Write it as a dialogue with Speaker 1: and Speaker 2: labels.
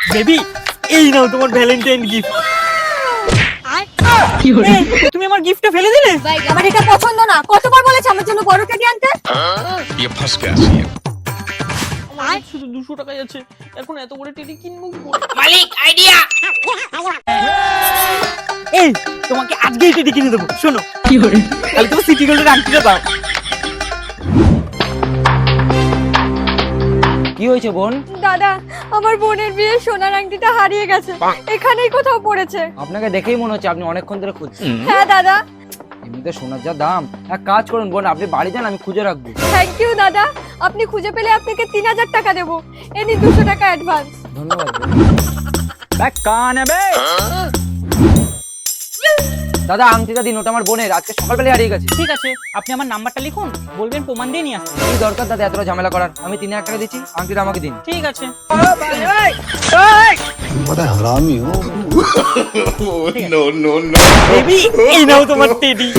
Speaker 1: Baby এই নাও তোমার Valentine gift. তুমি আমার গিফটটা ফেলে দিলে?
Speaker 2: আমার এটা পছন্দ না। কতবার বলেছি আমার জন্য বড় টেডি আনতে?
Speaker 3: ये फंस गया सी
Speaker 1: আমার শুধু 200 টাকাই আছে, এখন এত বড় টেডি কিনবো কি করে?
Speaker 4: মালিক আইডিয়া।
Speaker 1: এই তোমাকে আজকেই টেডি কিনে দেবো। শোনো কি করে, তাহলে তুমি সিটি গোল্ডের আংটিটা দাও।
Speaker 5: কি হয়েছে বোন?
Speaker 2: দাদা, আমার বোনের বিয়ে সোনার আংটিটা হারিয়ে গেছে, এখানেই কোথাও পড়েছে।
Speaker 5: আপনাকে দেখেই মনে হচ্ছে আপনি অনেকক্ষণ ধরে খুঁজছেন।
Speaker 2: হ্যাঁ দাদা।
Speaker 5: এমনিতে সোনার যা দাম, এক কাজ করুন বোন, আপনি বাড়ি যান, আমি খুঁজে রাখবো।
Speaker 2: থ্যাংক ইউ দাদা, আপনি খুঁজে পেলে আপনাকে 3000 টাকা দেবো। এই নিন 200 টাকা অ্যাডভান্স।
Speaker 5: ধন্যবাদ দাদা। আংটিটা দিন, ওটা আমার বোনের, আজকে সকালবেলা হারিয়ে গেছে।
Speaker 1: ঠিক আছে, আপনি আমার নাম্বারটা লিখুন, বলবেন প্রমাণ দিয়ে নিয়ে আসতে।
Speaker 5: কি দরকার দাদা এতটা ঝামেলা করার? আমি 3000 টাকা দিচ্ছি, আংটিটা আমাকে দিন।
Speaker 1: ঠিক আছে।
Speaker 6: बड़ा हरामी हो।
Speaker 3: नो नो नो
Speaker 1: বেবি এই নাও তোমার টেডি।